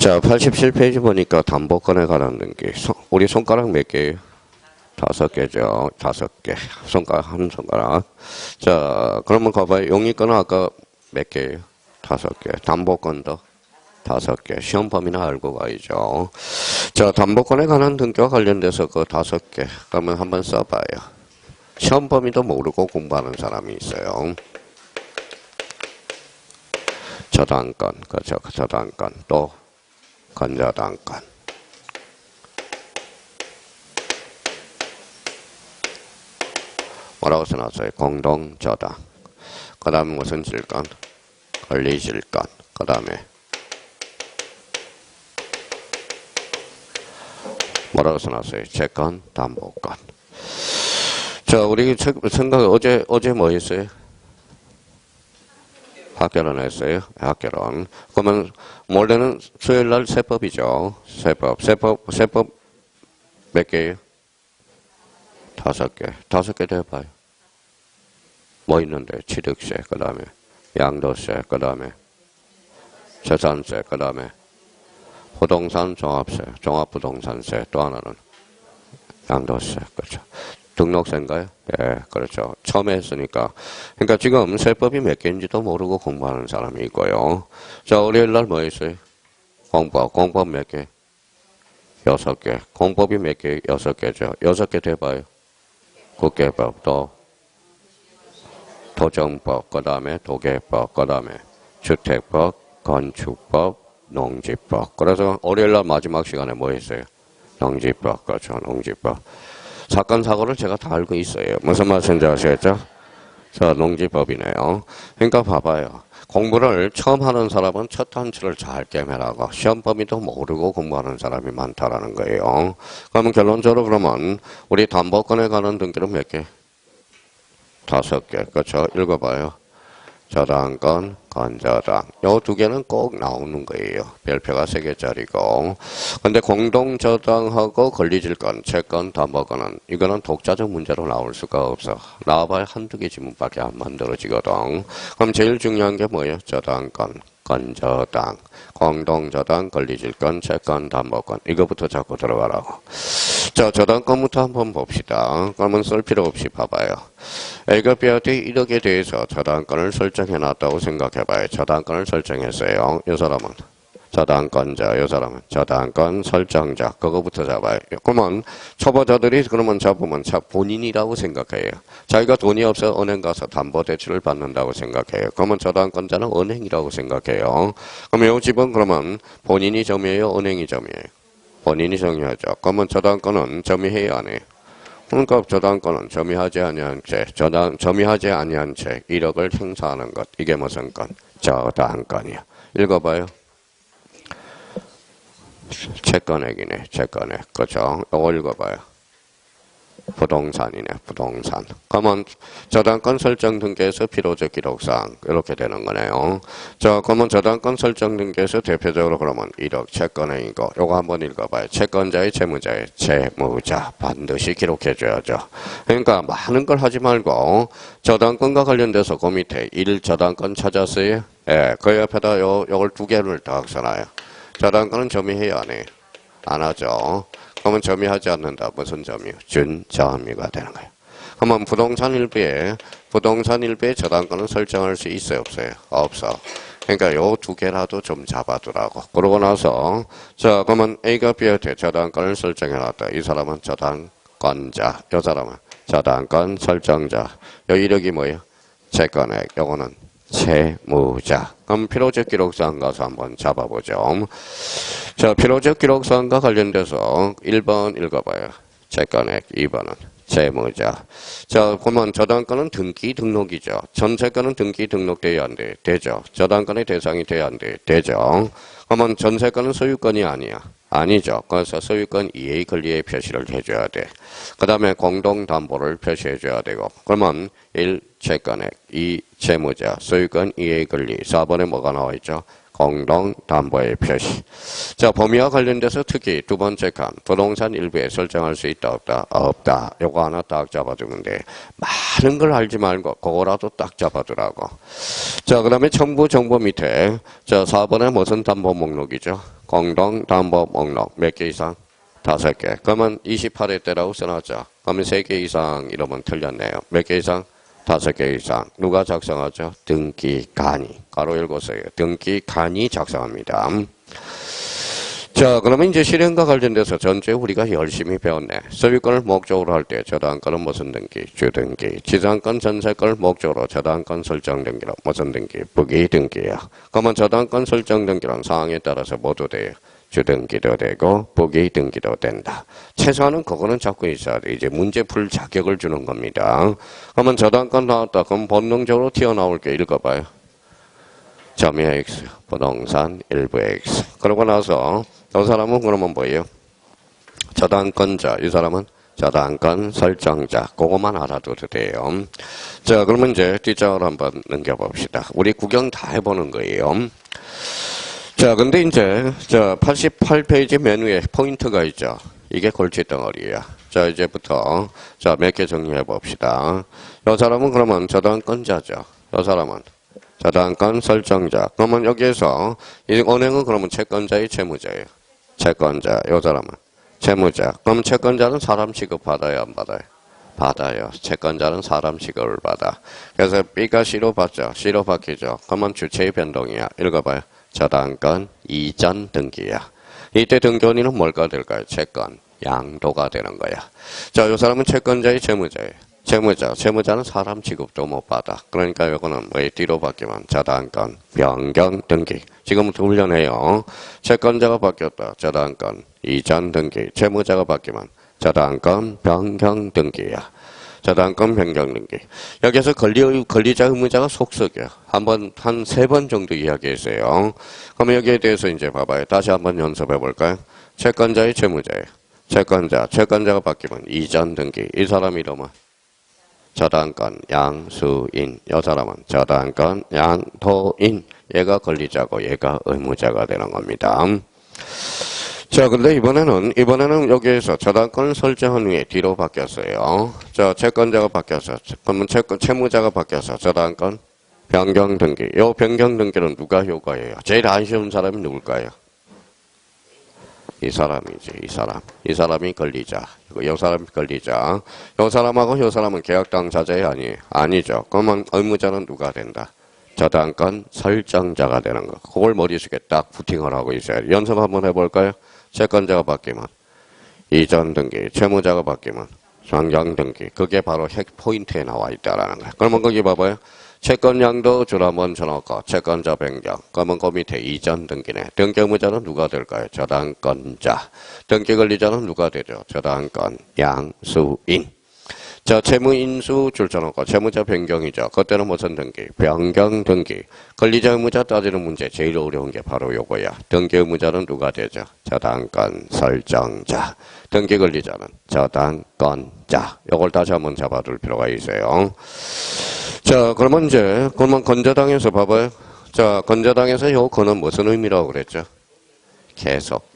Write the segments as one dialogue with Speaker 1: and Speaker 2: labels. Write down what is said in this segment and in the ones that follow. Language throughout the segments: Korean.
Speaker 1: 자, 87페이지 보니까 담보권에 관한 등기. 우리 손가락 몇 개예요? 5개죠. 5개. 손가락, 한 손가락. 자, 그러면 가봐요. 용의권은 아까 몇 개예요? 5개. 담보권도 5개. 시험 범위나 알고 가야죠. 자, 담보권에 관한 등기와 관련돼서 그 5개. 그러면 한번 써봐요. 시험 범위도 모르고 공부하는 사람이 있어요. 저당권, 그렇죠. 저당권. 또, 건저당권. 뭐라고 써놨어요? 공동저당. 그 다음에 무슨 질권? 권리질권. 그 다음에 뭐라고 써놨어요? 채권, 담보권. 자, 우리 생각, 어제 뭐 했어요? 학개론 했어요? 학개론. 그러면 원래는 수요일날 세법이죠. 세법 몇 개예요? 5개. 5개 돼봐요. 뭐 있는데? 취득세, 그 다음에 양도세, 그 다음에 재산세, 그 다음에 부동산 종합세, 종합부동산세, 또 하나는 양도세, 그렇죠. 등록세인가요? 예, 그렇죠. 처음에 했으니까. 그러니까 지금 세법이 몇 개인지도 모르고 공부하는 사람이 있고요. 자, 월요일날 뭐 했어요? 공법 몇 개? 6개. 공법이 몇 개? 6개죠. 6개 돼봐요. 국계법, 또 도정법, 그 다음에 도계법, 그 다음에 주택법, 건축법, 농지법. 그래서 월요일날 마지막 시간에 뭐 했어요? 농지법, 그렇죠. 농지법. 사건, 사고를 제가 다 알고 있어요. 무슨 말씀인지 아시겠죠? 자, 농지법이네요. 그러니까 봐봐요. 공부를 처음 하는 사람은 첫 단추를 잘 깨매라고 시험 범위도 모르고 공부하는 사람이 많다라는 거예요. 그러면 결론적으로 그러면 우리 담보권에 관한 등기는 몇 개? 5개. 그렇죠. 읽어봐요. 저당권, 건저당. 요 2개는 꼭 나오는 거예요. 별표가 3개짜리고. 근데 공동저당하고 권리질권, 채권, 담보권은 이거는 독자적 문제로 나올 수가 없어. 나와봐야 한두 개 지문밖에 안 만들어지거든. 그럼 제일 중요한 게 뭐예요? 저당권, 건저당, 공동저당, 권리질권, 채권, 담보권. 이거부터 잡고 들어가라고. 자, 저당권부터 한번 봅시다. 그러면 쓸 필요 없이 봐봐요. A가 B한테 1억에 대해서 저당권을 설정해놨다고 생각해봐요. 저당권을 설정했어요. 이 사람은 저당권자, 이 사람은 저당권 설정자. 그거부터 잡아요. 그러면 초보자들이 그러면 잡으면 본인이라고 생각해요. 자기가 돈이 없어 은행 가서 담보대출을 받는다고 생각해요. 그러면 저당권자는 은행이라고 생각해요. 그럼 이 집은 그러면 본인이 점이에요? 은행이 점이에요? 본인이 정의하죠. 그러면 저당권은 점유해야 안 해요. 그러니까 저당권은 점유하지 아니한 채, 점유하지 아니한 채 1억을 행사하는 것. 이게 무슨 건? 저당권이야. 읽어봐요. 채권액이네. 채권액. 그죠? 이거 읽어봐요. 부동산이네. 부동산. 그러면 저당권 설정 등기에서 필요적 기록사항 이렇게 되는 거네요. 자, 그러면 저당권 설정 등기에서 대표적으로 그러면 1억 채권액이고 요거 한번 읽어봐요. 채권자의 채무자의 채무자 반드시 기록해줘야죠. 그러니까 많은 걸 하지 말고 저당권과 관련돼서 그 밑에 1저당권 찾았어요? 예, 그 옆에다 요걸 2개를 딱 써놔요. 저당권은 점유해야 안 해요? 안 하죠. 그러면 점유하지 않는다. 무슨 점유? 준점유가 되는 거예요. 그러면 부동산 일부에 저당권은 설정할 수 있어요? 없어요? 없어. 그러니까 요 2개라도 좀 잡아두라고. 그러고 나서 자, 그러면 A가 B한테 저당권을 설정해놨다. 이 사람은 저당권자. 이 사람은 저당권 설정자. 요 1억이 뭐예요? 채권액. 요거는 채무자. 그럼 필요적 기록사항 가서 한번 잡아보죠. 자, 필요적 기록사항과 관련돼서 1번 읽어봐요. 채권액. 2번은 채무자. 자, 보면 저당권은 등기 등록이죠. 전세권은 등기 등록돼야 안 돼. 되죠. 저당권의 대상이 돼야 안 돼. 되죠. 그러면 전세권은 소유권이 아니야. 아니죠. 그래서 소유권 이해 권리의 표시를 해줘야 돼. 그 다음에 공동담보를 표시해줘야 되고. 그러면 1. 채권액, 2. 채무자, 소유권 이해 권리. 4번에 뭐가 나와 있죠? 공동담보의 표시. 자, 범위와 관련돼서 특히 2번째 칸 부동산 일부에 설정할 수 있다 없다? 없다. 요거 하나 딱 잡아두면 돼. 많은 걸 알지 말고 그거라도 딱 잡아두라고. 자, 그 다음에 첨부 정보 밑에 자 4번에 무슨 담보 목록이죠? 공동담보 목록 몇 개 이상? 5개. 그러면 28회 때라고 써놨죠. 그러면 3개 이상 이러면 틀렸네요. 몇 개 이상? 5개 이상. 누가 작성하죠? 등기관이. 가로 읽으세요. 등기관이 작성합니다. 자, 그러면 이제 실행과 관련돼서 전체 우리가 열심히 배웠네. 소유권을 목적으로 할 때 저당권은 무슨 등기? 주등기. 지상권 전세권을 목적으로 저당권 설정 등기로 무슨 등기? 부기 등기야. 그러면 저당권 설정 등기란 상황에 따라서 모두 돼요. 주등기도 되고 부기 등기도 된다. 최소한은 그거는 잡고 있어야 돼. 이제 문제 풀 자격을 주는 겁니다. 그러면 저당권 나왔다. 그럼 본능적으로 튀어나올 게 읽어봐요. 점유 X, 부동산 일부 X. 그러고 나서 이 사람은 그러면 뭐예요? 저당권자. 이 사람은 저당권 설정자. 그것만 알아둬도 돼요. 자, 그러면 이제 뒷장을 한번 넘겨봅시다. 우리 구경 다 해보는 거예요. 자, 근데 이제, 88페이지 맨 위에 포인트가 있죠. 이게 골칫덩어리야. 자, 이제부터, 몇 개 정리해 봅시다. 이 사람은 그러면 저당권자죠. 이 사람은 저당권 설정자. 그러면 여기에서, 이 은행은 그러면 채권자의 채무자예요. 채권자. 이 사람은 채무자. 그럼 채권자는 사람 취급 받아요, 안 받아요? 받아요. 채권자는 사람 취급을 받아. 그래서 B가 C로 받죠. C로 바뀌죠. 그러면 주체의 변동이야. 읽어봐요. 저당권 이전 등기야. 이때 등기원인은 뭘까 될까요? 채권 양도가 되는 거야. 자, 이 사람은 채권자의 채무자예요. 채무자는 사람 취급도 못 받아. 그러니까 이거는 왜 뒤로 바뀌면 저당권 변경 등기. 지금부터 훈련해요. 채권자가 바뀌었다. 저당권 이전 등기. 채무자가 바뀌면 저당권 변경 등기야. 저당권 변경 등기. 여기서 권리자 의무자가 속속이야. 한 3번 정도 이야기했어요. 그럼 여기에 대해서 이제 봐봐요. 다시 한번 연습해 볼까요? 채권자의 채무자예요. 채권자가 바뀌면 이전 등기. 이 사람 이름은 저당권 양수인. 이 사람은 저당권 양도인. 얘가 권리자고 얘가 의무자가 되는 겁니다. 자, 근데 이번에는 여기에서 저당권을 설정한 후에 뒤로 바뀌었어요. 자, 채권자가 바뀌었어. 그러면 채무자가 바뀌어서 저당권 변경 등기. 요 변경 등기는 누가 효과예요? 제일 아쉬운 사람이 누굴까요? 이 사람이지, 이 사람. 이 사람이 권리자. 이 사람이 권리자. 이 사람하고 이 사람은 계약 당사자예요? 아니죠. 그러면 의무자는 누가 된다? 저당권 설정자가 되는 거. 그걸 머릿속에 딱 부팅을 하고 있어요. 연습 한번 해볼까요? 채권자가 바뀌면 이전 등기, 채무자가 바뀌면 변경 등기. 그게 바로 핵 포인트에 나와 있다라는 거예요. 그러면 거기 봐봐요. 채권 양도 줄 한번 쳐놓고 채권자 변경. 그러면 그 밑에 이전 등기네. 등기 의무자는 누가 될까요? 저당권자. 등기 권리자는 누가 되죠? 저당권 양수인. 자, 채무인수 줄 쳐놓고 채무자 변경이죠. 그때는 무슨 등기? 변경 등기. 권리자 의무자 따지는 문제 제일 어려운 게 바로 요거야. 등기 의무자는 누가 되죠? 저당권 설정자. 등기 권리자는 저당권자. 요걸 다시 한번 잡아둘 필요가 있어요. 자, 그러면 건저당에서 봐봐요. 자, 건저당에서 요 건은 무슨 의미라고 그랬죠? 계속.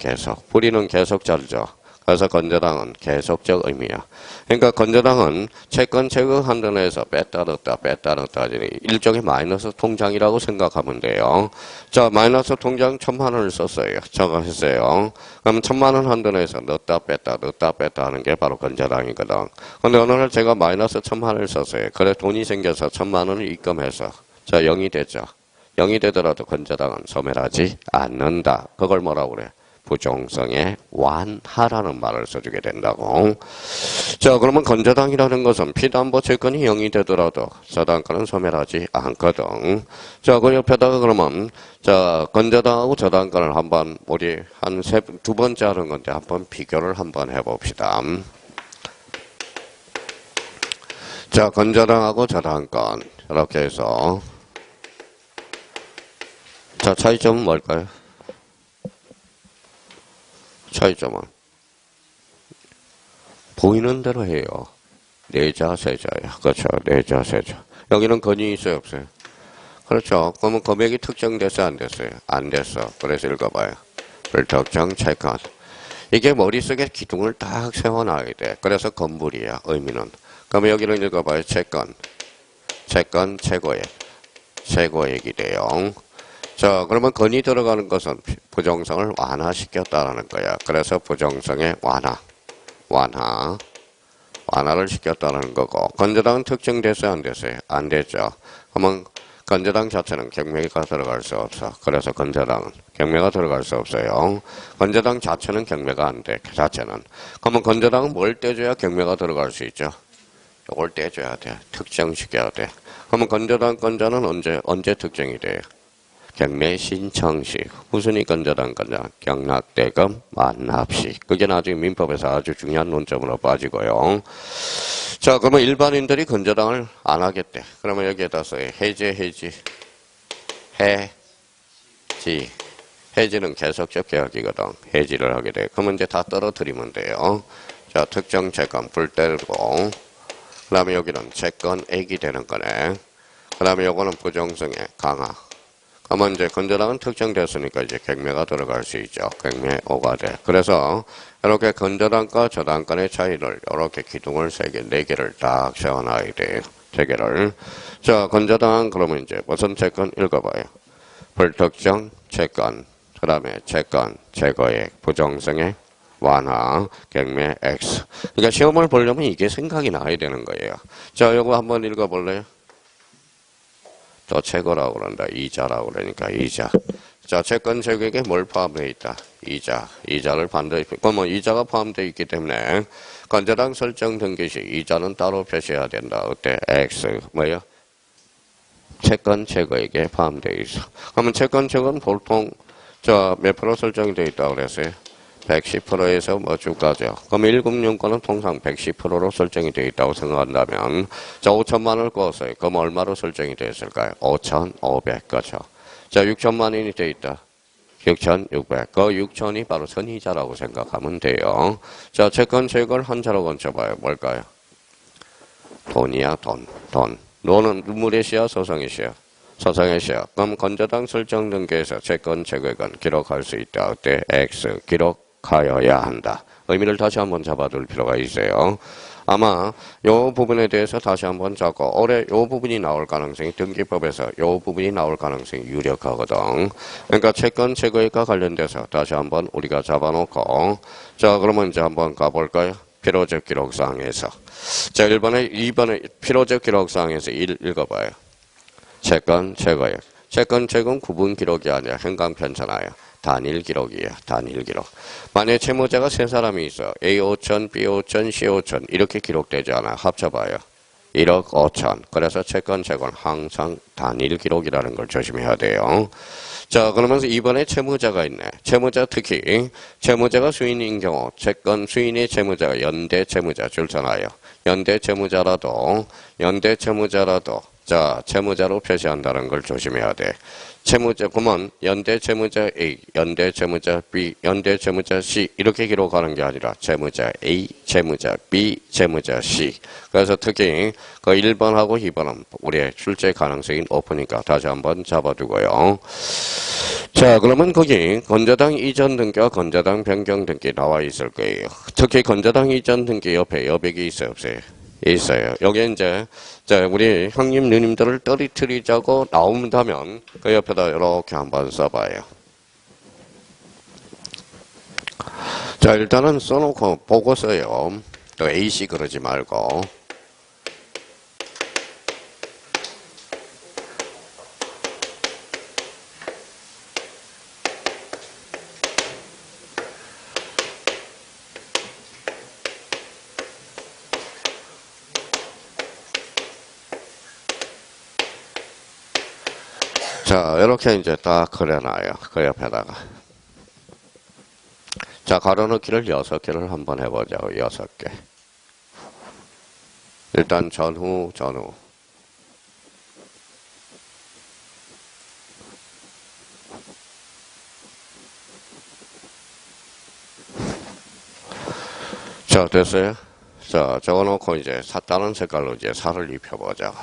Speaker 1: 뿌리는 계속 자르죠. 그래서 건저당은 계속적 의미야. 그러니까 건저당은 채권 제거한다는 해서 뺐다 넣었다 일종의 마이너스 통장이라고 생각하면 돼요. 자, 마이너스 통장 1,000만 원을 썼어요. 적어했어요. 그럼 1,000만 원 한다는 해서 넣었다 뺐다 하는 게 바로 건저당이거든. 근데 어느 날 제가 마이너스 1,000만 원을 썼어요. 그래 돈이 생겨서 1,000만 원을 입금해서 자, 0이 됐죠. 0이 되더라도 건저당은 소멸하지 않는다. 그걸 뭐라고 그래? 부종성의 완하라는 말을 써주게 된다고. 자, 그러면 건저당이라는 것은 피담보 채권이 0이 되더라도 저당권은 소멸하지 않거든. 자, 그 옆에다가 그러면 건저당하고 저당권을 한번 우리 두 번째 하는 건데 한번 비교를 한번 해봅시다. 자, 건저당하고 저당권 이렇게 해서 자, 차이점은 뭘까요? 차이점은 보이는 대로 해요. 내자, 세자예요. 그렇죠. 내자, 세자. 여기는 건이 있어요, 없어요? 그렇죠. 그러면 금액이 특정됐어요, 안 됐어요? 안 됐어. 그래서 읽어봐요. 불특정 채권. 이게 머릿속에 기둥을 딱 세워놔야 돼. 그래서 건물이야, 의미는. 그러면 여기는 읽어봐요. 채권 최고액이 돼요. 자, 그러면 건이 들어가는 것은 부정성을 완화시켰다라는 거야. 그래서 부정성의 완화를 시켰다는 거고, 건저당은 특정됐어요, 안 됐어요? 안 됐죠. 그러면 건저당 자체는 경매가 들어갈 수 없어. 그래서 건저당은 경매가 들어갈 수 없어요. 건저당 자체는 경매가 안 돼. 그 자체는. 그러면 건저당은 뭘 떼줘야 경매가 들어갈 수 있죠? 이걸 떼줘야 돼. 특정시켜야 돼. 그러면 건저당 건자는 언제 특정이 돼요? 경매 신청시, 후순위 건저당 건자, 경락대금, 만납시. 그게 나중에 민법에서 아주 중요한 논점으로 빠지고요. 자, 그러면 일반인들이 건저당을 안 하겠대. 그러면 여기에다 써요. 해지는 계속적 계약이거든. 해지를 하게 돼. 그러면 이제 다 떨어뜨리면 돼요. 자, 특정 채권 불 때리고, 그 다음에 여기는 채권액이 되는 거네. 그 다음에 요거는 부정성의 강화. 그러면 이제 건저당은 특정됐으니까 이제 경매가 들어갈 수 있죠. 경매 5가 돼. 그래서 이렇게 건저당과 저당 간의 차이를 이렇게 기둥을 4개를 딱 세워놔야 돼요. 3개를. 자, 건저당 그러면 이제 무슨 채권 읽어봐요. 불특정 채권, 그 다음에 채권 제거액, 부정성의 완화, 경매 X. 그러니까 시험을 보려면 이게 생각이 나야 되는 거예요. 자, 요거 한번 읽어볼래요? 또 채거라고 그런다. 이자라고 그러니까 이자. 자, 채권 제거액에 뭘 포함되어 있다? 이자를 반드시. 그러면 이자가 포함되어 있기 때문에 건저당 설정 등기 시 이자는 따로 표시해야 된다. 어때? X 뭐예요? 채권 제거액에 포함되어 있어. 그러면 채권 제거는 보통 몇 프로 설정이 되어 있다고 그랬어요? 110%에서 뭐 주가죠. 그럼 1금융권은 통상 110%로 설정이 되어 있다고 생각한다면, 자, 5천만 원을 꿨어요. 그럼 얼마로 설정이 되어 있을까요? 5,500, 그렇죠. 자, 6천만 원이 되어 있다. 6,600. 그 6천이 바로 선이자라고 생각하면 돼요. 자, 채권 제거를 한자로 건쳐봐요. 뭘까요? 돈이야, 돈. 너는 눈물의 시야, 서성의 시야? 서성의 시야. 그럼 건저당 설정 등기에서 채권 제거액은 기록할 수 있다. 어때? X 기록하여야 한다. 의미를 다시 한번 잡아둘 필요가 있어요. 아마 요 부분에 대해서 다시 한번 잡고 올해 요 부분이 나올 가능성이 등기법에서 요 부분이 나올 가능성이 유력하거든. 그러니까 채권 제거액과 관련돼서 다시 한번 우리가 잡아놓고 자 그러면 이제 한번 가볼까요? 필요적 기록사항에서 자 2번에 필요적 기록사항에서 읽어봐요. 채권 제거액. 채권 제거는 구분 기록이 아니라 행강편차나요. 단일 기록이에요. 단일 기록. 만약에 채무자가 3사람이 있어. A 5천, B 5천, C 5천 이렇게 기록되지 않아요. 합쳐봐요. 1억 5천. 그래서 채권 제거는 항상 단일 기록이라는 걸 조심해야 돼요. 자 그러면서 이번에 채무자가 있네. 채무자 특히 채무자가 수인인 경우 채권 수인의 채무자가 연대 채무자 줄잖아요. 연대 채무자라도 자, 채무자로 표시한다는 걸 조심해야 돼. 채무자, 그러면 연대 채무자 A, 연대 채무자 B, 연대 채무자 C 이렇게 기록하는 게 아니라 채무자 A, 채무자 B, 채무자 C. 그래서 특히 그 1번하고 2번은 우리의 출제 가능성이 높으니까 다시 한번 잡아두고요. 자, 그러면 거기 건저당 이전 등기와 건저당 변경 등기 나와 있을 거예요. 특히 건저당 이전 등기 옆에 여백이 있어요, 없어요? 있어요. 여기 이제 우리 형님 누님들을 떨어뜨리자고 나온다면 그 옆에다 이렇게 한번 써봐요. 자 일단은 써놓고 보고 써요. 또 A씨 그러지 말고. 자, 이렇게 이제 딱 그려놔요. 그 옆에다가. 자, 가로넣기를 6개를 한번 해보자고, 6개. 일단 전후. 자, 됐어요? 자, 적어놓고 이제 다른 색깔로 이제 살을 입혀보자.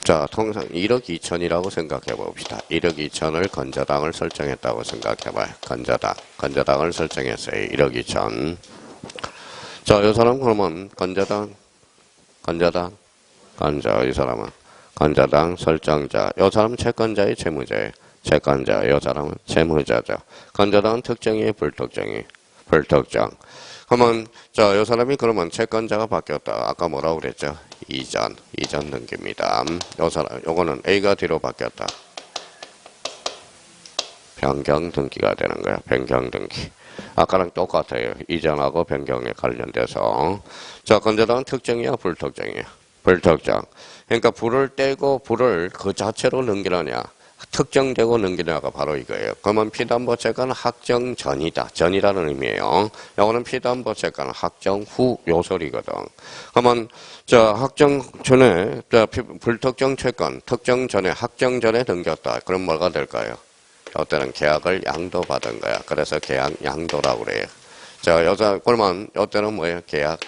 Speaker 1: 자, 통상 1억 2천이라고 생각해 봅시다. 1억 2천을 건저당을 설정했다고 생각해 봐요. 건저당을 설정했어요. 1억 2천. 자, 이 사람 그러면 건저당, 이 사람은 건저당 설정자. 이 사람은 채권자의 채무자예요. 채권자, 이 사람은 채무자죠. 건저당은 특정이에요, 불특정이? 불특정. 그러면 이 사람이 그러면 채권자가 바뀌었다. 아까 뭐라고 그랬죠? 이전 등기입니다. 요거는 A가 D로 바뀌었다. 변경 등기가 되는 거야. 변경 등기. 아까랑 똑같아요. 이전하고 변경에 관련돼서. 자, 건저당은 특정이야, 불특정이야? 불특정. 그러니까 불을 떼고 불을 그 자체로 넘기느냐, 특정되고 넘기느냐가 바로 이거예요. 그러면 피담보채권은 확정 전이다. 전이라는 의미예요. 요거는 피담보채권은 확정 후 요소리거든. 그러면 확정 전에 불특정 채권 특정 전에 확정 전에 넘겼다. 그럼 뭐가 될까요? 이때는 계약을 양도받은 거야. 그래서 계약 양도라고 그래요. 그러면 이때는 뭐예요? 계약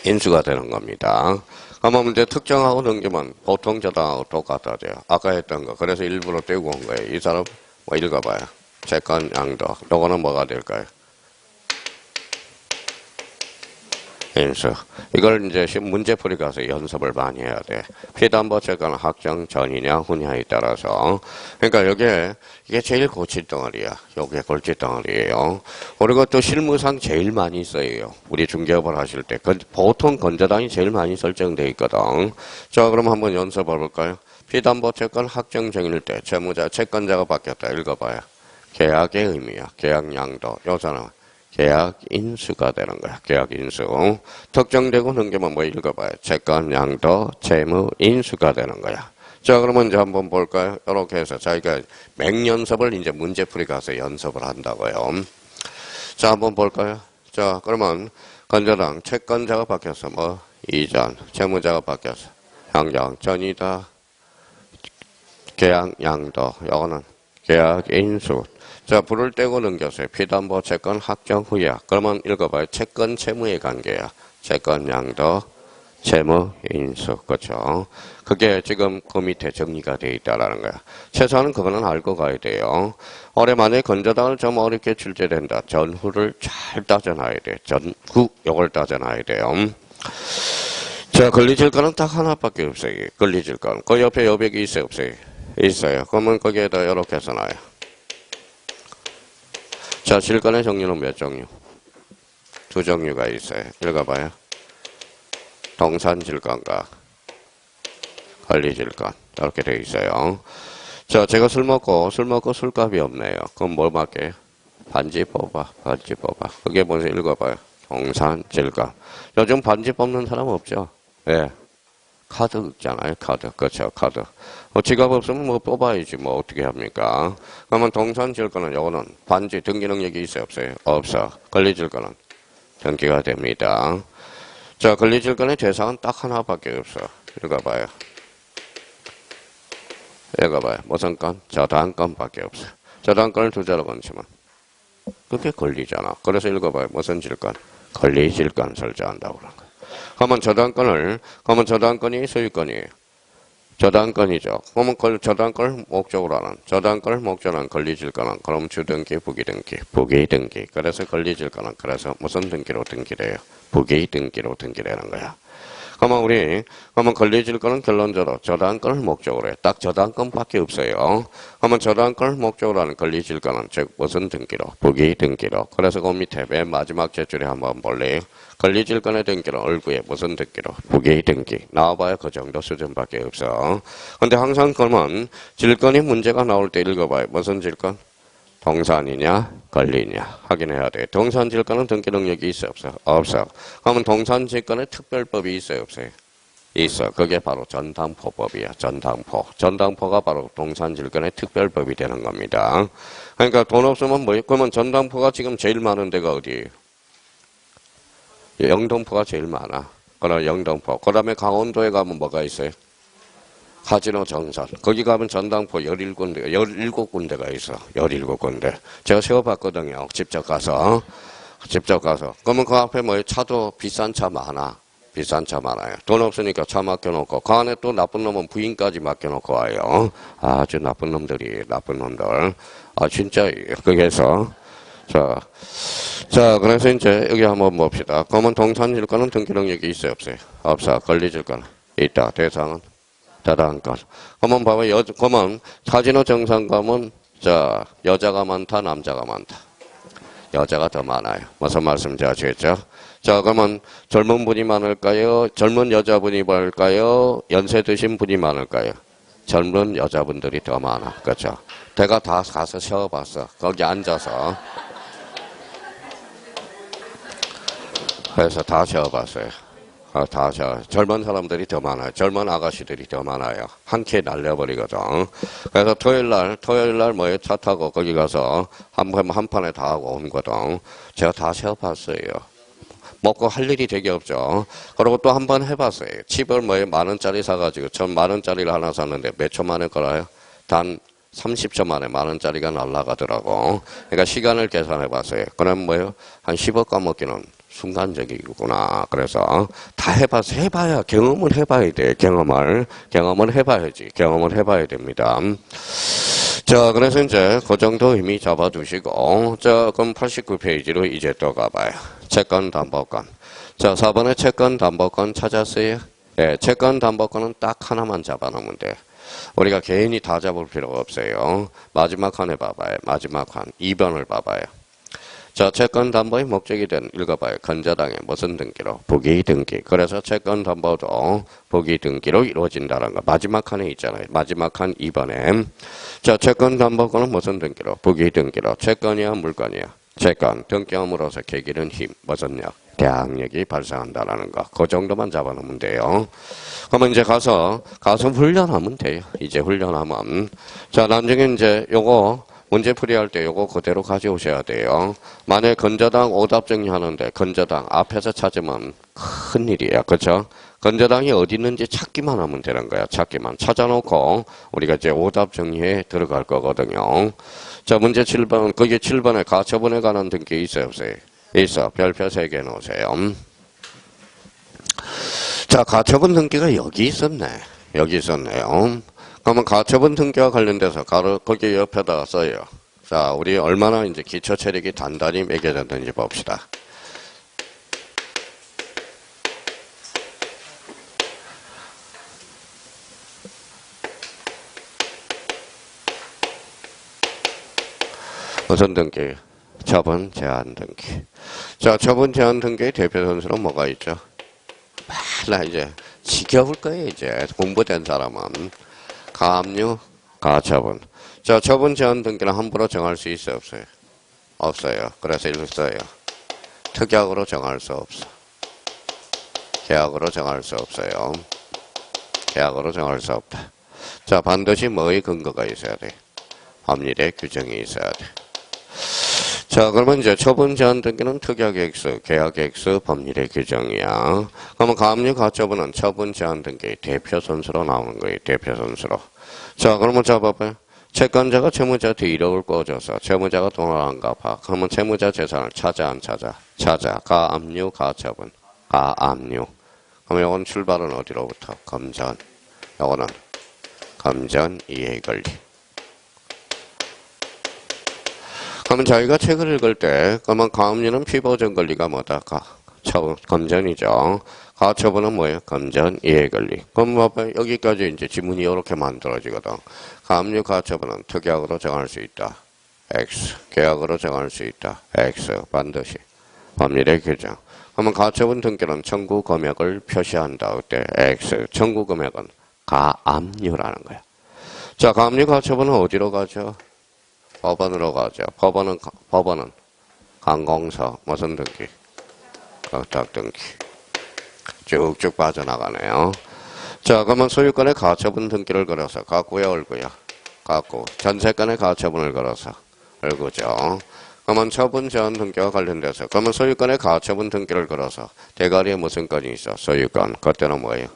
Speaker 1: 인수가 되는 겁니다. 그러면 이제 특정하고 넘기면 보통 저당하고 똑같아져요. 아까 했던 거. 그래서 일부러 떼고 온 거예요. 이 사람 뭐 읽어봐요. 채권 양도. 요거는 뭐가 될까요? 인수. 이걸 이제 문제풀이 가서 연습을 많이 해야 돼. 피담보채권은 확정 전이냐 후냐에 따라서. 그러니까 이게 제일 골칫덩어리야. 요게 골칫덩어리예요. 그리고 또 실무상 제일 많이 써요. 우리 중개업을 하실 때. 보통 건저당이 제일 많이 설정되어 있거든. 자, 그럼 한번 연습해 볼까요? 피담보채권 확정 전일 때 채무자, 채권자가 바뀌었다. 읽어봐요. 계약의 의미야. 계약 양도. 요사는 계약 인수가 되는 거야. 계약 인수. 특정되고 넘기면 뭐 읽어봐요. 채권 양도 채무 인수가 되는 거야. 자, 그러면 이제 한번 볼까요? 이렇게 해서 자기가 맹연습을 이제 문제풀이 가서 연습을 한다고요. 자, 한번 볼까요? 자, 그러면 건저당 채권자가 바뀌어서 뭐 이전, 채무자가 바뀌어서 양정 전이다. 계약 양도. 요거는 계약 인수. 자, 불을 떼고 넘겼어요. 피담보 채권 확정 후야. 그러면 읽어봐요. 채권 채무의 관계야. 채권 양도 채무 인수. 그렇죠. 그게 지금 그 밑에 정리가 되어 있다라는 거야. 최소한 그거는 알고 가야 돼요. 올해 만약에 건저당을 좀 어렵게 출제된다. 전후를 잘 따져놔야 돼. 전후 요걸 따져놔야 돼요. 자, 권리질권은 딱 하나밖에 없어요. 권리질권. 그 옆에 여백이 있어요, 없어요? 있어요. 그러면 거기에다 이렇게 써놔요. 자, 질권의 종류는 몇 종류? 두 종류가 있어요. 읽어봐요. 동산질권과 권리질권. 이렇게 되어 있어요. 자, 제가 술 먹고 술값이 없네요. 그럼 뭘 맞게요? 반지 뽑아. 그게 뭔지 읽어봐요. 동산질권. 요즘 반지 뽑는 사람 없죠? 예. 카드 있잖아요. 카드. 그렇죠. 카드. 지갑 없으면 뭐 뽑아야지. 뭐 어떻게 합니까? 그러면 동산질권은 요거는 반지 등기 능력이 있어요? 없어요? 없어. 권리질권은 등기가 됩니다. 자, 권리질권의 대상은 딱 하나밖에 없어. 읽어봐요. 무슨 건? 저당권밖에 없어. 저당권을 두 자로 건치면 그게 권리잖아. 그래서 읽어봐요. 무슨 질권? 권리질권 설정한다고 그런 거야. 그러면 저당권이 소유권이에요. 저당권이죠. 그러면 저당권을 목적으로 하는 권리질권은 그럼 주등기, 부기등기. 그래서 권리질권은 그래서 무슨 등기로 등기돼요? 부기등기로 등기되는 거야. 그러면 권리질권은 결론적으로 저당권을 목적으로 해. 딱 저당권밖에 없어요. 그러면 저당권을 목적으로 하는 권리질권은 즉 무슨 등기로? 부기등기로. 그래서 그 밑에 맨 마지막 제줄에 한번 볼래요? 권리질권의 등기는 얼구에 무슨 등기로? 부기등기. 나와봐야 그 정도 수준밖에 없어. 근데 항상 그러면 질권이 문제가 나올 때 읽어봐요. 무슨 질권? 동산이냐 권리냐 확인해야 돼. 동산질권은 등기 능력이 있어 없어? 없어. 그러면 동산질권의 특별법이 있어요 없어요? 있어. 그게 바로 전당포법이야. 전당포가 바로 동산질권의 특별법이 되는 겁니다. 그러니까 돈 없으면 뭐예요? 그러면 전당포가 지금 제일 많은 데가 어디예요? 영등포가 제일 많아. 그럼 영등포. 그 다음에 강원도에 가면 뭐가 있어요? 카지노 정선. 거기 가면 전당포 17군데가 있어. 17군데. 제가 세워봤거든요. 직접 가서. 그러면 그 앞에 뭐 차도 비싼 차 많아. 많아요. 돈 없으니까 차 맡겨놓고, 그 안에 또 나쁜 놈은 부인까지 맡겨놓고 와요. 아주 나쁜 놈들. 아, 진짜, 그래서. 자, 그래서 이제 여기 한번 봅시다. 그러면 동산질권은 등기 능력이 있어요, 없어요? 없어. 권리질권은 있다. 대상은? 대단한 것. 그러면 봐봐요. 그러면 카지노 정상가면 자 여자가 많다, 남자가 많다. 여자가 더 많아요. 무슨 말씀인지 아시겠죠? 자, 그러면 젊은 분이 많을까요? 젊은 여자분이 많을까요? 연세 드신 분이 많을까요? 젊은 여자분들이 더 많아. 그렇죠? 내가 다 가서 쉬어봤어. 거기 앉아서. 그래서 다 쉬어봤어요. 다 젊은 사람들이 더 많아요. 젊은 아가씨들이 더 많아요. 한 끼에 날려버리거든. 그래서 토요일 날 뭐에 차 타고 거기 가서 한 판에 다 하고 온 거든. 제가 다 쉬어봤어요. 먹고 할 일이 되게 없죠. 그리고 또 한 번 해봤어요. 칩을 뭐에 10,000원짜리 사가지고 전 10,000원짜리를 하나 샀는데 몇 초 만에 걸어요? 단 30초 만에 10,000원짜리가 날아가더라고. 그러니까 시간을 계산해봤어요. 그럼 뭐예요? 한 10억 까먹기는 순간적이구나. 그래서 다 해봐야 경험을 해봐야 돼. 경험을 해봐야지. 경험을 해봐야 됩니다. 자, 그래서 이제 그 정도 이미 잡아두시고, 자, 그럼 89페이지로 이제 또 가봐요. 채권 담보권. 자, 4번에 채권 담보권 찾았어요? 네, 채권 담보권은 딱 하나만 잡아놓으면 돼. 우리가 개인이 다 잡을 필요가 없어요. 마지막 칸에 봐봐요. 마지막 칸 2번을 봐봐요. 자, 채권 담보의 목적이 된 읽어봐요. 건저당의 무슨 등기로? 부기 등기. 그래서 채권 담보도 부기 등기로 이루어진다는 거. 마지막 칸에 있잖아요. 마지막 칸 2번에. 자, 채권 담보권은 무슨 등기로? 부기 등기로. 채권이야, 물건이야? 채권. 등기함으로써 계기는 힘. 무슨 력? 대항력이 발생한다라는 거. 그 정도만 잡아놓으면 돼요. 그러면 이제 가서 훈련하면 돼요. 이제 훈련하면. 자, 나중에 이제 요거 문제 풀이할 때 요거 그대로 가져오셔야 돼요. 만약에 건저당 오답 정리하는데 건저당 앞에서 찾으면 큰일이에요. 그렇죠? 건저당이 어디 있는지 찾기만 하면 되는 거야. 찾기만. 찾아놓고 우리가 이제 오답 정리에 들어갈 거거든요. 자, 문제 7번. 거기 7번에 가처분에 관한 등기 있어요, 없어요? 있어. 별표 3개 놓으세요. 자, 가처분 등기가 여기 있었네. 여기 있었네요. 그러면 가처분 등기와 관련돼서 거기 옆에다가 써요. 자, 우리 얼마나 이제 기초 체력이 단단히 매겨졌는지 봅시다. 무슨 등기? 처분 제한 등기. 자, 처분 제한 등기의 대표 선수는 뭐가 있죠? 나 이제 지겨울 거예요, 이제. 공부된 사람은. 가압류, 가처분. 자, 처분 제한 등기는 함부로 정할 수 있어요, 없어요? 없어요. 그래서 이렇게 써요. 특약으로 정할 수 없어. 계약으로 정할 수 없어요. 계약으로 정할 수 없다. 자, 반드시 뭐의 근거가 있어야 돼? 법률의 규정이 있어야 돼. 자, 그러면 이제 처분 제한 등기는 특약 액수, 계약 액수, 법률의 규정이야. 그러면 가압류 가처분은 처분 제한 등기의 대표 선수로 나오는 거예요. 대표 선수로. 자, 그러면 잡아봐요. 채권자가 채무자한테 1억을 꿔줘서 채무자가 돈을 안 갚아. 그러면 채무자 재산을 찾아 안 찾아? 찾아. 가압류 가처분. 가압류. 그럼 이건 출발은 어디로부터? 검전. 이거는 검전 이해관리. 그러면 저희가 책을 읽을 때, 그러면 가압류는 피보전 권리가 뭐다? 검전이죠. 가처분은 뭐예요? 검전, 이해관리. 그럼 봐봐요. 여기까지 이제 지문이 이렇게 만들어지거든. 가압류 가처분은 특약으로 정할 수 있다. X. 계약으로 정할 수 있다. X. 반드시. 법률의 규정. 그러면 가처분 등기는 청구 금액을 표시한다. 그때 X. 청구 금액은 가압류라는 거야. 자, 가압류 가처분은 어디로 가죠? 법원으로 가죠. 법원은 관공서 무슨 등기? 거탁 등기. 쭉쭉 빠져나가네요. 자, 그러면 소유권의 가처분 등기를 걸어서 갖고요, 얼고요? 갖고. 전세권의 가처분을 걸어서 얼고죠. 그러면 처분 제한 등기와 관련돼서 그러면 소유권의 가처분 등기를 걸어서 대가리에 무슨 건이 있어? 소유권. 그때는 뭐예요?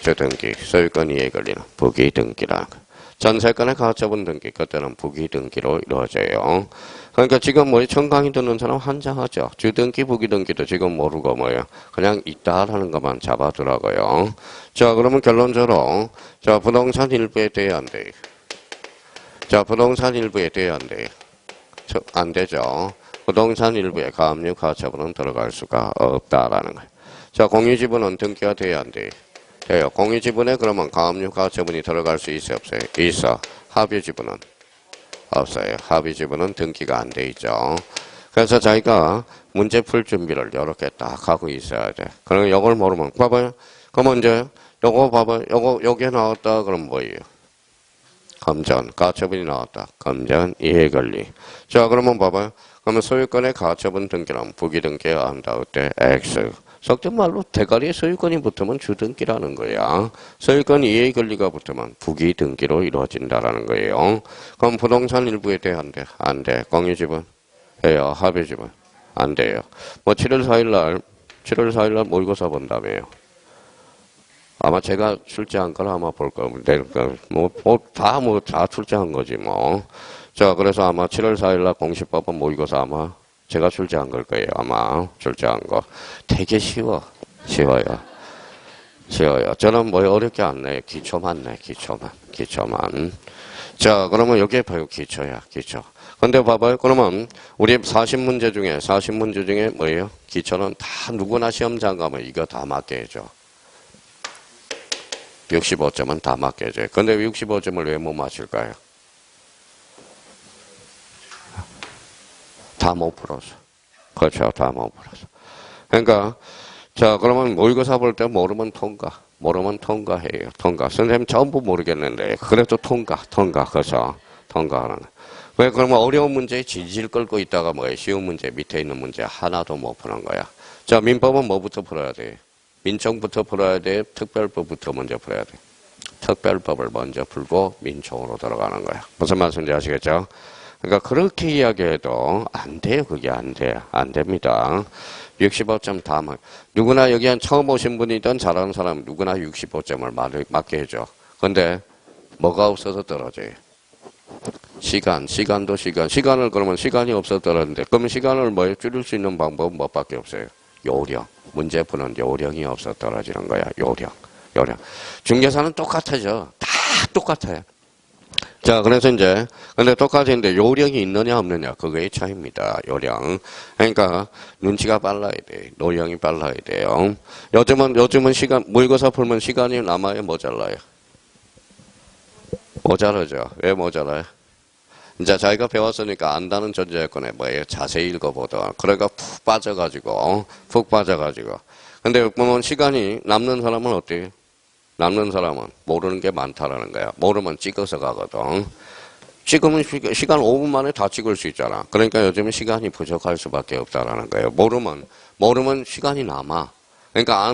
Speaker 1: 주등기. 소유권 이해 걸리는 부기 등기라는 거. 전세권의 가처분 등기, 그때는 부기 등기로 이루어져요. 그러니까 지금 뭐 처음 강의 듣는 사람 환장하죠. 주등기, 부기 등기도 지금 모르고 뭐예요. 그냥 있다라는 것만 잡아두라고요. 자, 그러면 결론적으로 자, 부동산 일부에 돼야 안 돼요. 자, 부동산 일부에 돼야 안 돼요. 안 되죠. 부동산 일부에 가압류 가처분은 들어갈 수가 없다라는 거예요. 자, 공유지분은 등기가 돼야 안 돼요. 돼요. 공유지분에 그러면 가압류 가처분이 들어갈 수 있어요, 없어요? 있어. 합유지분은 없어요. 합유지분은 등기가 안 돼 있죠. 그래서 자기가 문제 풀 준비를 이렇게 딱 하고 있어야 돼. 그럼 이걸 모르면 봐봐요. 그러면 이제 요거 봐봐요. 요거 여기에 나왔다. 그럼 뭐예요? 감전 가처분이 나왔다. 감전 이해관리. 자 그러면 봐봐요. 그러면 소유권의 가처분 등기란 부기등기해야 한다. 그때 X. 속된 말로 대가리에 소유권이 붙으면 주등기라는 거야. 소유권 이해관리가 붙으면 부기등기로 이루어진다라는 거예요. 그럼 부동산 일부에 대한 돼? 안 돼. 공유지분 해요. 합의지분 안 돼요. 뭐 7월 4일날 모의고사 본다며요. 아마 제가 출제한 걸 아마 볼 겁니다. 다 출제한 거지, 뭐. 자, 그래서 아마 7월 4일날 공시법원 모의고사 아마 제가 출제한 걸 거예요. 아마 출제한 거. 되게 쉬워요. 저는 뭐 어렵게 안 내요. 기초만 내, 기초만. 자, 그러면 여기에 봐요. 기초야, 기초. 근데 봐봐요. 그러면 우리 40문제 중에 뭐예요? 기초는 다 누구나 시험장 가면 이거 다 맞게 해줘. 65점은 다 맞게 해줘요. 근데 65점을 왜 못 맞출까요? 다 못 풀어서. 그렇죠. 다 못 풀어서. 그러니까, 자, 그러면 모의고사 볼 때 모르면 통과해요. 통과. 선생님 전부 모르겠는데, 그래도 통과. 그래서, 통과하는. 왜, 그러면 어려운 문제에 질질 끌고 있다가 뭐예요? 쉬운 문제, 밑에 있는 문제 하나도 못 푸는 거야. 자, 민법은 뭐부터 풀어야 돼? 민총부터 풀어야 돼? 특별법부터 먼저 풀어야 돼? 특별법을 먼저 풀고 민총으로 들어가는 거야. 무슨 말씀인지 아시겠죠? 그러니까 그렇게 이야기해도 안 돼요. 그게 안 돼요. 안 됩니다. 65점 다 누구나 여기 처음 오신 분이든 잘하는 사람 누구나 65점을 맞게 해줘. 근데 뭐가 없어서 떨어져요? 시간을 그러면 시간이 없어서 떨어지는데 그러면 시간을 뭐에 줄일 수 있는 방법은 뭐밖에 없어요? 요령. 문제 푸는 요령이 없어 떨어지는 거야. 요령. 중개사는 똑같아져. 다 똑같아요. 자, 그래서 이제, 근데 똑같은데 요령이 있느냐 없느냐, 그거의 차이입니다. 요령. 그러니까, 눈치가 빨라야 돼. 노령이 빨라야 돼요. 요즘은 모의고사 풀면 시간이 남아요, 모자라요? 모자라죠. 왜 모자라요? 이제 자기가 배웠으니까 안다는 전제요건에 뭐예요? 자세히 읽어보던. 그러니까 푹 빠져가지고. 근데 보면 시간이 남는 사람은 어때요? 남는 사람은 모르는 게 많다라는 거야. 모르면 찍어서 가거든. 찍으면 시간 5분 만에 다 찍을 수 있잖아. 그러니까 요즘은 시간이 부족할 수밖에 없다라는 거예요. 모르면 시간이 남아. 그러니까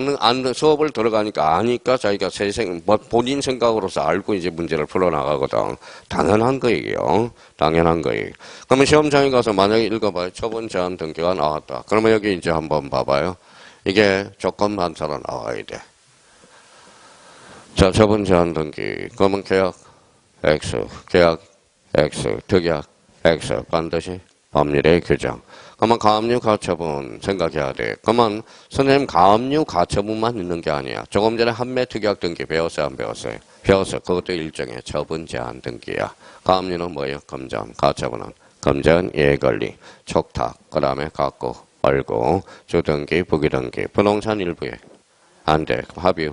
Speaker 1: 수업을 들어가니까 아니까 자기가 본인 생각으로서 알고 이제 문제를 풀어나가거든. 당연한 거예요. 그러면 시험장에 가서 만약에 읽어봐요. 처분 제한 등기가 나왔다. 그러면 여기 이제 한번 봐봐요. 이게 조건 반사로 나와야 돼. 자, 처분 제한 등기. 그러면 계약 X, 특약 X. 반드시 법률의 규정. 그러면 가압류 가처분 생각해야 돼. 그러면 선생님 가압류 가처분만 있는 게 아니야. 조금 전에 한매 특약 등기 배웠어요? 안 배웠어요? 배웠어. 그것도 일종의 처분 제한 등기야. 가압류는 뭐예요? 검전. 가처분은 검전, 예관리, 촉탁, 그 다음에 각고, 얼고, 주등기, 부기등기, 부동산 일부에 안 돼. 합유.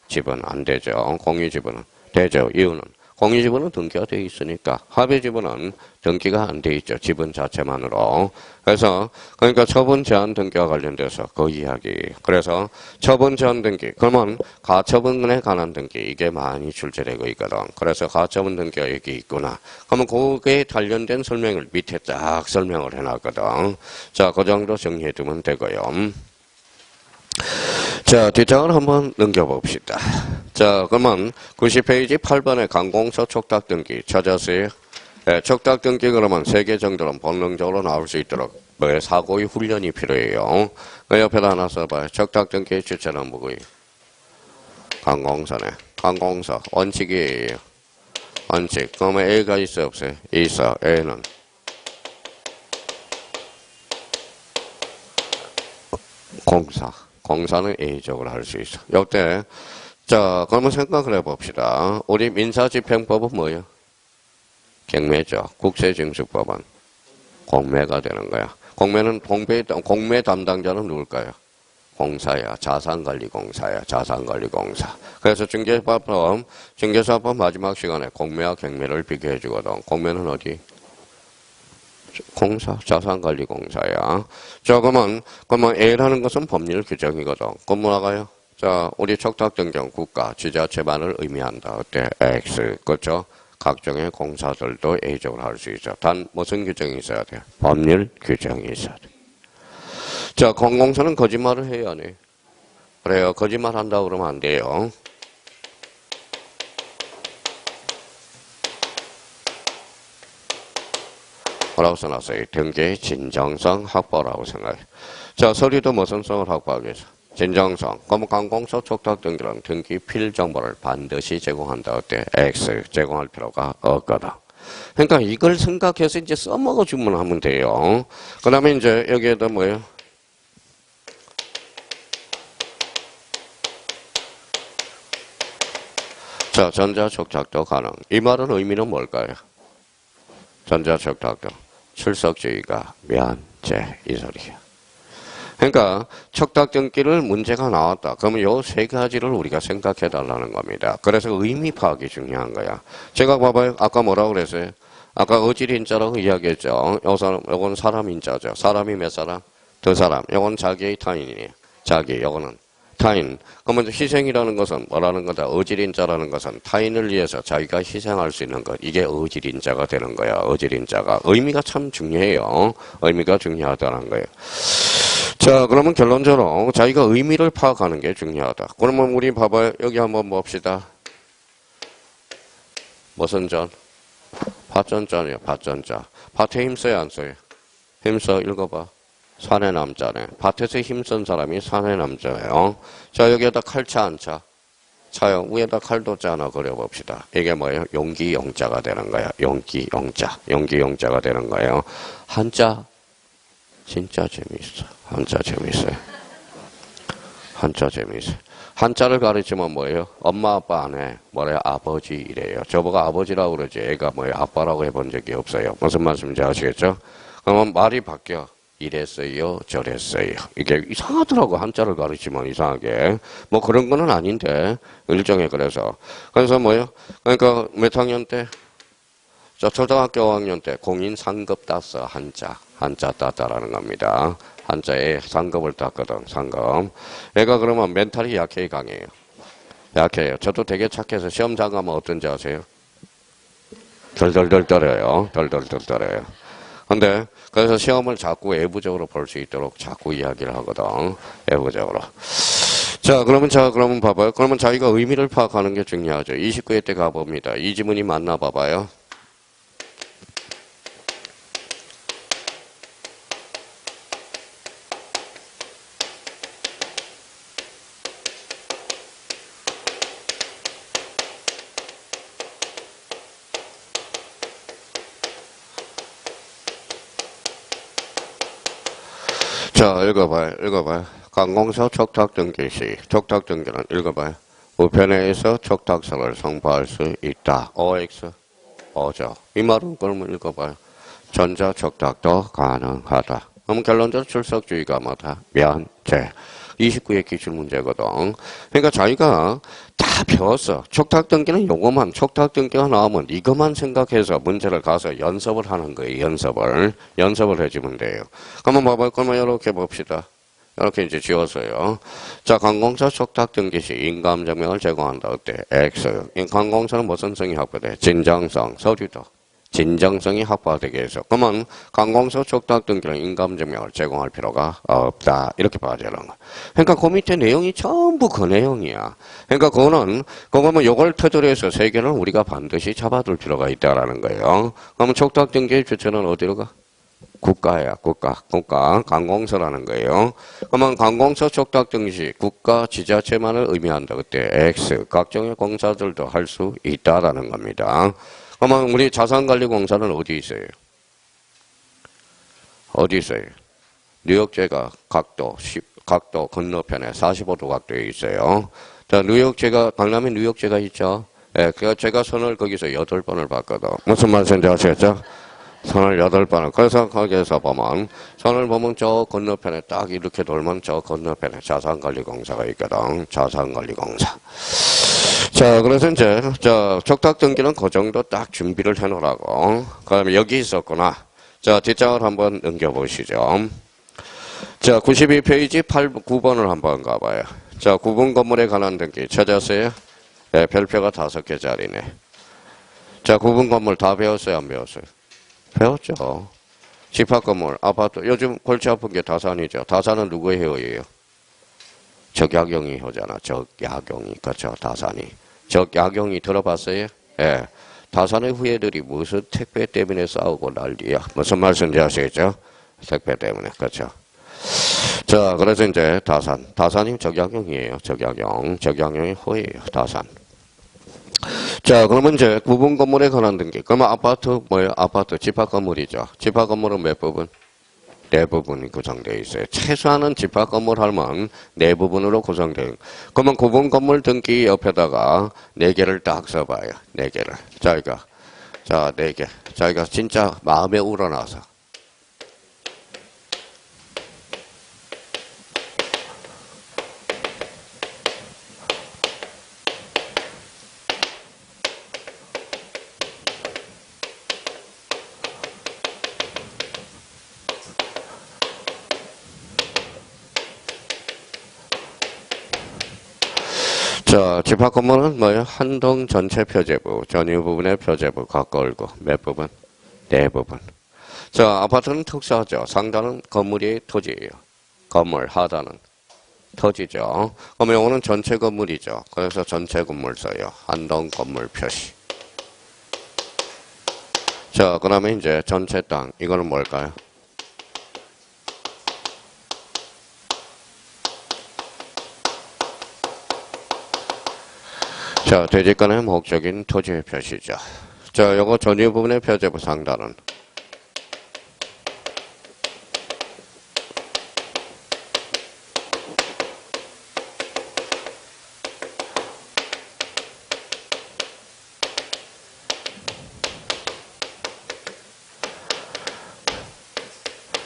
Speaker 1: 지분 안 되죠. 공유지분은 되죠. 이유는 공유지분은 등기가 되어 있으니까. 합의지분은 등기가 안 되어 있죠. 지분 자체만으로. 그래서 그러니까 처분 제한 등기와 관련돼서 그 이야기. 그래서 처분 제한 등기. 그러면 가처분에 관한 등기 이게 많이 출제되고 있거든. 그래서 가처분 등기가 여기 있구나. 그러면 그게 관련된 설명을 밑에 딱 설명을 해놨거든. 자, 그 정도 정리해두면 되고요. 자, 뒷장을 한번 넘겨봅시다. 자, 그러면 90페이지 8번의 강공서 촉탁 등기 찾았어요? 네, 촉탁 등기 그러면 3개 정도는 본능적으로 나올 수 있도록 사고의 훈련이 필요해요. 그 옆에다 하나 써봐요. 촉탁 등기의 주체는 뭐고요? 강공서네. 강공서. 원칙이에요. 원칙. 그러면 A가 있어요? 없어요? 있어. A는 공사는 A적으로 할 수 있어. 요때, 자, 그러면 생각을 해봅시다. 우리 민사집행법은 뭐예요? 경매죠. 국세징수법은 공매가 되는 거야. 공매 담당자는 누굴까요? 공사야. 자산관리공사야. 자산관리공사. 그래서 중개사법 마지막 시간에 공매와 경매를 비교해 주거든. 공매는 어디? 공사, 자산관리공사야. 자, 그러면 A라는 것은 법률 규정이거든. 그럼 뭐라가요? 자, 우리 척탁등경 국가, 지자체만을 의미한다. 어때? X. 그렇죠? 각종의 공사들도 A적으로 할 수 있어. 단, 무슨 규정이 있어야 돼? 법률 규정이 있어야 돼. 자, 공공사는 거짓말을 해야 하네. 그래요. 거짓말 한다고 그러면 안 돼요. 뭐라고 써놨어요? 등기의 진정성 확보라고 생각해. 자, 서류도 무슨 성을 확보하기 위해서? 진정성. 그럼 관공서 촉탁 등기는 등기 필정보를 반드시 제공한다. 어때? X. 제공할 필요가 없거든. 그러니까 이걸 생각해서 이제 써먹어 주면 하면 돼요. 그 다음에 이제 여기에다 뭐예요? 자, 전자촉탁도 가능. 이 말은 의미는 뭘까요? 전자촉탁도. 출석주의가 면제. 이 소리야. 그러니까 척탁등기를 문제가 나왔다. 그러면 요 세 가지를 우리가 생각해 달라는 겁니다. 그래서 의미 파악이 중요한 거야. 제가 봐봐요. 아까 뭐라고 그랬어요? 아까 어질인자라고 이야기했죠. 요건 사람인자죠. 사람이 몇 사람? 두 사람. 요건 자기의 타인이에요. 자기. 요거는 타인. 그러면 희생이라는 것은 뭐라는 거다? 어질인자라는 것은 타인을 위해서 자기가 희생할 수 있는 것. 이게 어질인자가 되는 거야. 어질인자가. 의미가 참 중요해요. 의미가 중요하다는 거예요. 자, 그러면 결론적으로 자기가 의미를 파악하는 게 중요하다. 그러면 우리 봐봐요. 여기 한번 봅시다. 무슨 전? 밭전자네요. 밭전자. 밭에 힘써요? 안 써요? 힘써. 읽어봐. 산의 남자네. 밭에서 힘쓴 사람이 산의 남자예요. 자, 여기에다 칼차 안 차? 차요. 위에다 칼도 짜 하나 그려봅시다. 이게 뭐예요? 용기 용자가 되는 거야. 용기 용자. 용기 용자가 되는 거예요. 한자. 진짜 재미있어. 한자 재미있어요. 한자 재미있어요. 한자를 가르치면 뭐예요? 엄마 아빠 안에 뭐래요? 아버지 이래요. 저보고 아버지라고 그러지 애가 뭐예요? 아빠라고 해본 적이 없어요. 무슨 말씀인지 아시겠죠? 그러면 말이 바뀌어. 이랬어요, 저랬어요. 이게 이상하더라고. 한자를 가르치면 이상하게. 뭐 그런 거는 아닌데 일종의 그래서 뭐예요? 그러니까 몇 학년 때? 저 초등학교 5학년 때 공인 상급 땄어. 한자 땄다라는 겁니다. 한자에 상급을 땄거든. 상급. 얘가 그러면 멘탈이 약해요, 강해요? 약해요. 저도 되게 착해서 시험 장 가면 어떤지 아세요? 덜덜덜 떨어요. 덜덜덜 떨어요. 근데 그래서 시험을 자꾸 외부적으로 볼 수 있도록 자꾸 이야기를 하거든. 외부적으로. 자, 그러면 봐봐요. 그러면 자기가 의미를 파악하는 게 중요하죠. 29회 때 가봅니다. 이 지문이 맞나 봐봐요. 자, 읽어봐요. 관공서 촉탁등기 시, 촉탁등기는 읽어봐요. 우편에서 촉탁서를 송부할 수 있다. OX, O죠. 이 말은 그러면 읽어봐요. 전자촉탁도 가능하다. 그럼 결론적으로 출석주의가 뭐다? 면제. 29의 기출문제거든. 그러니까 자기가 다 배웠어. 촉탁등기는 요거만, 촉탁등기가 나오면 이것만 생각해서 문제를 가서 연습을 하는 거예요. 연습을 해주면 돼요. 그러면 봐봐요. 그러면 이렇게 봅시다. 이렇게 이제 지웠어요. 자, 관공서 촉탁등기 시 인감증명을 제공한다. 어때? X. 관공서는 무슨 성이 확보돼? 진정성, 서류도. 진정성이 확보되기 위해서. 그러면 관공서 촉탁등기는 인감증명을 제공할 필요가 없다. 이렇게 봐야 되는 거야. 그러니까 그 밑에 내용이 전부 그 내용이야. 그러니까 그거는 요걸 토대로 해서 세 개는 우리가 반드시 잡아둘 필요가 있다라는 거예요. 그러면 촉탁등기의 주체는 어디로 가? 국가야, 국가. 관공서라는 거예요. 그러면 관공서 촉탁등기 시 국가 지자체만을 의미한다. 그때 X. 각종의 공사들도 할 수 있다라는 겁니다. 그러면 우리 자산관리공사는 어디 있어요? 어디 있어요? 뉴욕제가 각도 건너편에 45도 각도에 있어요. 자, 강남에 뉴욕제가 있죠? 예, 제가 선을 거기서 8번을 봤거든. 무슨 말씀인지 아시겠죠? 선을 8번을. 그래서 거기에서 보면, 선을 보면 저 건너편에 딱 이렇게 돌면 저 건너편에 자산관리공사가 있거든. 자산관리공사. 자, 그래서 이제, 촉탁등기는 그 정도 딱 준비를 해 놓으라고. 그 다음에 여기 있었구나. 자, 뒷장을 한번 넘겨보시죠. 자, 92페이지 9번을 한번 가봐요. 자, 9번 건물에 관한 등기 찾았어요? 네, 별표가 5개짜리네. 자, 9번 건물 다 배웠어요? 안 배웠어요? 배웠죠. 집합건물, 아파트. 요즘 골치 아픈 게 다산이죠. 다산은 누구의 해어예요? 적야경이 호잖아. 적야경이. 그렇죠. 다산이. 적야경이 들어봤어요? 예. 다산의 후예들이 무슨 택배 때문에 싸우고 난리야. 무슨 말씀인지 아시겠죠? 택배 때문에. 그렇죠. 자, 그래서 이제 다산이 적야경이에요. 적야경의 호예요. 다산. 자, 그러면 이제 구분 건물에 관한 등기. 그러면 아파트 뭐예요? 아파트 집합 건물이죠. 집합 건물은 몇 부분? 네 부분이 구성되어 있어요. 최소한은 집합 건물 하면 네 부분으로 구성되어. 그러면 구분 건물 등기 옆에다가 네 개를 딱 써봐요. 네 개를. 자, 네 개. 자기가 진짜 마음에 우러나서. 자, 집합 건물은 뭐예요? 한 동 전체 표제부, 전유 부분의 표제부, 가까울고 몇 부분? 네 부분. 자, 아파트는 특수하죠. 상단은 건물이 토지예요. 건물, 하단은 토지죠. 그러면 이거는 전체 건물이죠. 그래서 전체 건물 써요. 한 동 건물 표시. 자, 그 다음에 이제 전체 땅. 이거는 뭘까요? 자, 대지권의 목적인 토지의 표시죠. 자, 요거 전유 부분의 표제부 상단은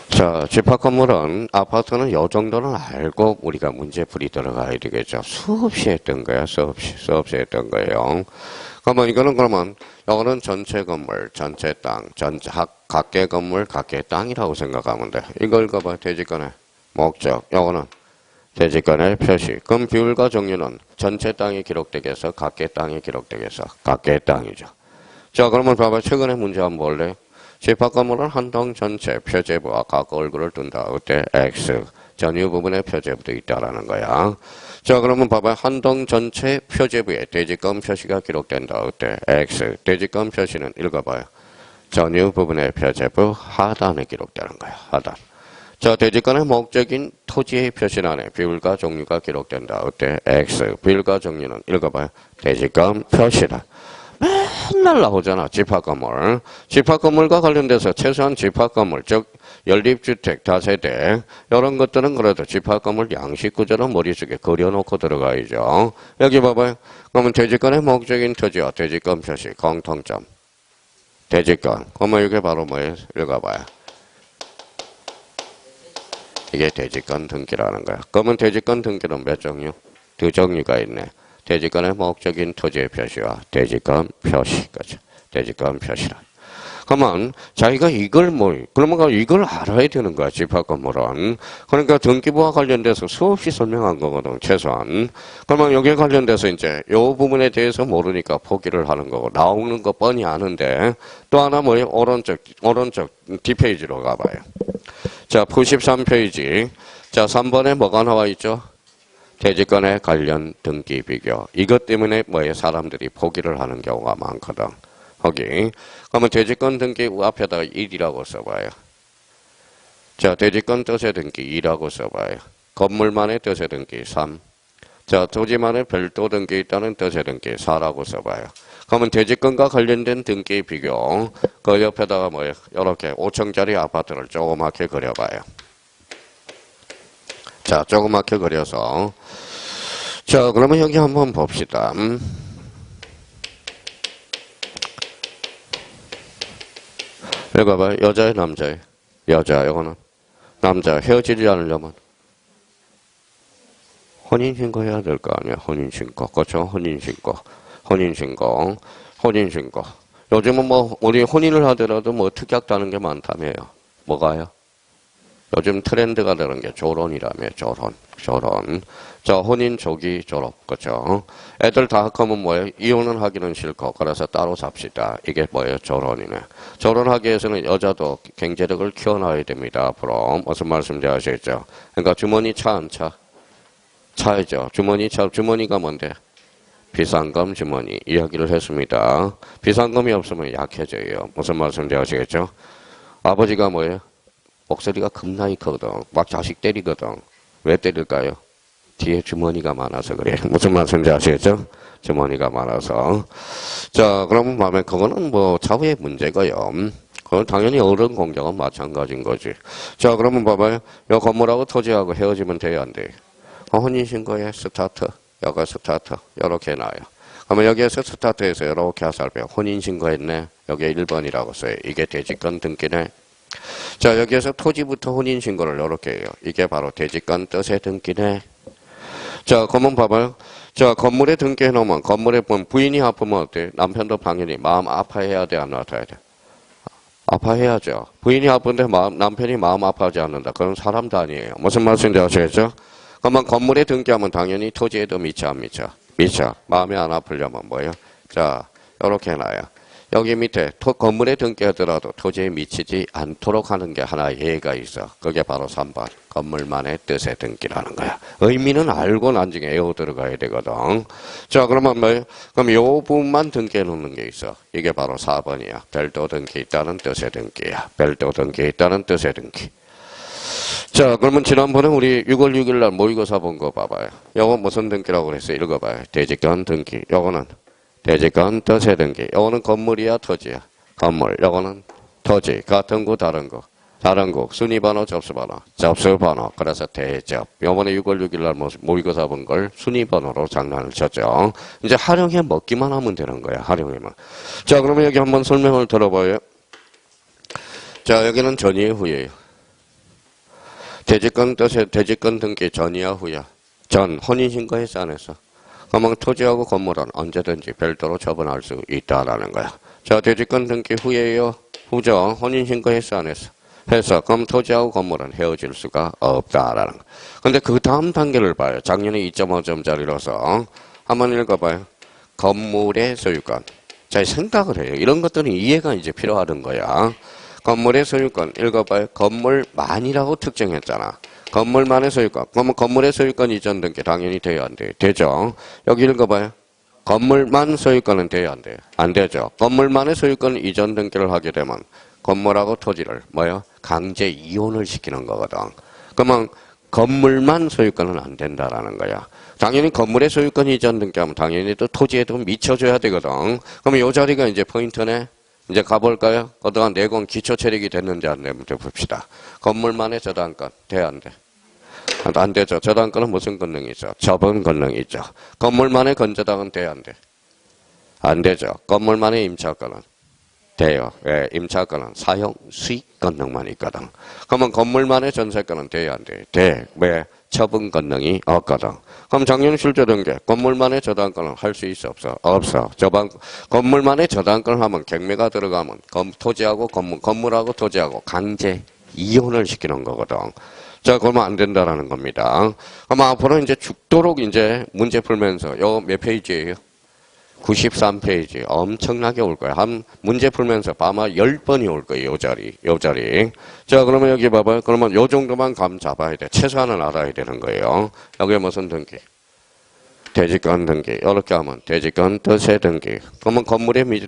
Speaker 1: 자, 집합 건물은 아파트는 요 정도는 알고 우리가 문제풀이 들어가야 되겠죠. 수없이 했던 거야. 수없이 했던 거예요. 그러면 이거는 요거는 전체 건물, 전체 땅, 각계 건물, 각계 땅이라고 생각하면 돼. 이걸 읽어봐. 대지권의 목적. 요거는 대지권의 표시. 그럼 비율과 종류는 전체 땅이 기록되겠어? 각계 땅이 기록되겠어? 각계 땅이죠. 자, 그러면 봐봐. 최근에 문제 한번 볼래요? 집합 건물은 한 동 전체 표제부와 각 얼굴을 둔다. 그때 X. 전유 부분의 표제부도 있다라는 거야. 자, 그러면 봐봐요. 한 동 전체 표제부에 대지권 표시가 기록된다. 그때 X. 대지권 표시는 읽어봐요. 전유 부분의 표제부 하단에 기록되는 거야. 하단. 자, 대지권의 목적인 토지의 표시란에 비율과 종류가 기록된다. 그때 X. 비율과 종류는 읽어봐요. 대지권 표시란. 맨날 나오잖아. 집합건물. 집합건물과 관련돼서 최소한 집합건물, 즉 연립주택, 다세대 이런 것들은 그래도 집합건물 양식구조는 머릿속에 그려놓고 들어가야죠. 여기 봐봐요. 그러면 대지권의 목적인 토지와 대지권 표시 공통점. 대지권. 그러면 이게 바로 뭐예요? 읽어봐요. 이게 대지권 등기라는 거야. 그러면 대지권 등기는 몇 종류? 두 종류가 있네. 대지권의 목적인 토지의 표시와 대지권 표시. 그렇죠. 대지권 표시라. 그러면 자기가 그러면 이걸 알아야 되는 거야. 집합건물은. 그러니까 등기부와 관련돼서 수없이 설명한 거거든. 최소한. 그러면 여기에 관련돼서 이제 이 부분에 대해서 모르니까 포기를 하는 거고 나오는 거 뻔히 아는데 또 하나 오른쪽 뒷페이지로 가봐요. 자, 93페이지. 자, 3번에 뭐가 나와 있죠? 대지권에 관련 등기 비교. 이것 때문에 사람들이 포기를 하는 경우가 많거든. 거기. 그러면 대지권 등기 앞에다가 1이라고 써봐요. 자, 대지권 뜻의 등기 2라고 써봐요. 건물만의 뜻의 등기 3. 자, 토지만의 별도 등기 있다는 뜻의 등기 4라고 써봐요. 그러면 대지권과 관련된 등기 비교. 그 옆에다가 이렇게 5층짜리 아파트를 조그맣게 그려봐요. 자, 조그맣게 그려서. 자, 그러면 여기 한번 봅시다. 읽어봐요. 여자예요, 남자예요? 여자, 요거는. 남자, 헤어지지 않으려면 혼인신고 해야 될 거 아니야, 혼인신고. 그렇죠? 혼인신고. 혼인신고. 혼인신고. 요즘은 뭐, 우리 혼인을 하더라도 뭐 특약다는 게 많다며요. 뭐가요? 요즘 트렌드가 되는 게 조론이라며, 조론. 조론. 자, 혼인 조기 졸업. 그죠? 애들 다 하면 뭐예요? 이혼은 하기는 싫고, 그래서 따로 삽시다. 이게 뭐예요? 조론이네. 조론하기 위해서는 여자도 경제력을 키워놔야 됩니다. 앞으로. 무슨 말씀인지 아시겠죠? 그러니까 주머니 차 안 차? 차이죠. 주머니 차, 주머니가 뭔데? 비상금 주머니. 이야기를 했습니다. 비상금이 없으면 약해져요. 무슨 말씀인지 아시겠죠? 아버지가 뭐예요? 목소리가 겁나게 크거든. 막 자식 때리거든. 왜 때릴까요? 뒤에 주머니가 많아서 그래. 무슨 말씀인지 아시겠죠? 주머니가 많아서. 자, 그러면 밤에 그거는 뭐 차후의 문제고요. 그건 당연히 어른 공경은 마찬가지인 거지. 자, 그러면 봐봐요. 요 건물하고 토지하고 헤어지면 돼요, 안 돼요? 혼인신고에 스타트, 여가 스타트, 요렇게 나와요. 그러면 여기에서 스타트에서 요렇게 하살펴요. 혼인신고했네. 여기에 1번이라고 써요. 이게 대지권 등기네. 자, 여기에서 토지부터 혼인신고를 요렇게 해요. 이게 바로 대지권 뜻의 등기네. 자, 그러면 봐봐요. 자, 건물에 등기해 놓으면, 건물에 보면 부인이 아프면 어때? 남편도 당연히 마음 아파해야 돼, 안 아파야 돼? 아파해야죠. 부인이 아픈데 남편이 마음 아파하지 않는다. 그건 사람도 아니에요. 무슨 말씀인지 아시겠죠? 그러면 건물에 등기하면 당연히 토지에도 미쳐, 안 미쳐? 미쳐. 마음이 안 아프려면 뭐예요? 자, 요렇게 해놔요. 여기 밑에 건물에 등기하더라도 토지에 미치지 않도록 하는 게 하나 예가 있어. 그게 바로 3번. 건물만의 뜻의 등기라는 거야. 의미는 알고 나중에 외워 들어가야 되거든. 자, 그러면 뭐예요? 그럼 요 부분만 등기해 놓는 게 있어. 이게 바로 4번이야. 별도 등기 있다는 뜻의 등기야. 별도 등기 있다는 뜻의 등기. 자, 그러면 지난번에 우리 6월 6일 날 모의고사 본 거 봐봐요. 요거 무슨 등기라고 그랬어요? 읽어봐요. 대지권 등기. 요거는 대지권 뜻의 등기. 요거는 건물이야, 토지야? 건물. 요거는 토지. 같은 거, 다른 거. 다른 거. 순위번호, 접수번호. 접수번호. 그래서 대접. 요번에 6월 6일 날 모의고사 본 걸 순위번호로 장난을 쳤죠. 이제 활용해 먹기만 하면 되는 거야. 활용해만. 자, 그러면 여기 한번 설명을 들어봐요. 자, 여기는 전이에요, 후예요? 대지권 뜻의 대지권 등기 전이야, 후야? 전. 혼인신고했어, 안 했어? 그러면 토지하고 건물은 언제든지 별도로 처분할 수 있다라는 거야. 자, 대지권 등기 후예요? 후죠. 혼인신고했어, 안 했어? 했어. 그럼 토지하고 건물은 헤어질 수가 없다라는 거. 근데 그 다음 단계를 봐요. 작년에 2.5점짜리라서 한번 읽어봐요. 건물의 소유권. 자, 생각을 해요. 이런 것들은 이해가 이제 필요하는 거야. 건물의 소유권 읽어봐요. 건물만이라고 특정했잖아. 건물만의 소유권. 그러면 건물의 소유권 이전 등기 당연히 돼야 안 돼요. 되죠. 여기 읽어봐요. 건물만 소유권은 돼야 안 돼요. 안 되죠. 건물만의 소유권 이전 등기를 하게 되면 건물하고 토지를 뭐요? 강제 이혼을 시키는 거거든. 그러면 건물만 소유권은 안 된다라는 거야. 당연히 건물의 소유권 이전 등기하면 당연히 또 토지에도 미쳐줘야 되거든. 그러면 이 자리가 이제 포인트네. 이제 가볼까요? 그동안 내공 기초 체력이 됐는지 안 됐는지 봅시다. 건물만의 저당권 돼, 안 돼? 안 되죠. 저당권은 무슨 권능이 있죠? 처분 권능이 있죠. 건물만의 건저당은 돼, 안 돼? 안 되죠. 건물만의 임차권은 돼요. 예, 임차권은 사용 수익 권능만 있거든. 그러면 건물만의 전세권은 돼야 안 돼? 돼. 왜? 처분 권능이 없거든. 그럼 작년 실제된 게 건물만의 저당권을 할 수 있어, 없어? 없어. 건물만의 저당권을 하면 경매가 들어가면 토지하고 건물하고 토지하고 강제 이혼을 시키는 거거든. 자, 그러면 안 된다라는 겁니다. 그럼 앞으로 이제 죽도록 이제 문제 풀면서 요 몇 페이지예요? 93페이지. 엄청나게 올 거야. 한 문제 풀면서 아마 10번이 올 거예요. 요 자리. 자, 그러면 여기 봐봐요. 그러면 요 정도만 감 잡아야 돼. 최소한은 알아야 되는 거예요. 여기 무슨 등기? 대지권 등기. 이렇게 하면 대지권 뜻의 등기. 그러면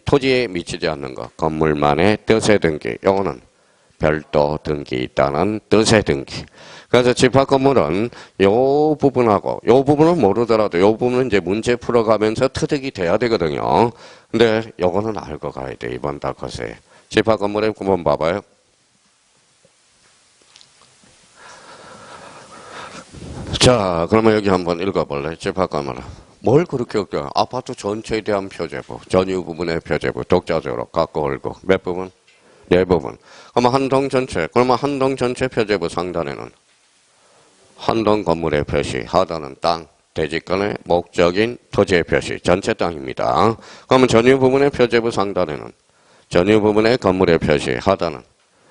Speaker 1: 토지에 미치지 않는 거. 건물만의 뜻의 등기. 요거는 별도 등기 있다는 뜻의 등기. 그래서 집합 건물은 요 부분하고 요 부분은 모르더라도 요 부분은 이제 문제 풀어가면서 터득이 돼야 되거든요. 근데 요거는 알고 가야 돼. 이번 다컷에. 집합 건물에 한번 봐봐요. 자, 그러면 여기 한번 읽어볼래? 집합 건물은. 뭘 그렇게 웃겨? 아파트 전체에 대한 표제부, 전유 부분의 표제부, 독자적으로 갖고 올고. 몇 부분? 네 부분. 그러면 한 동 전체, 그러면 한 동 전체 표제부 상단에는 한 동 건물의 표시, 하단은 땅, 대지권의 목적인 토지의 표시, 전체 땅입니다. 그러면 전유 부분의 표제부 상단에는 전유 부분의 건물의 표시, 하단은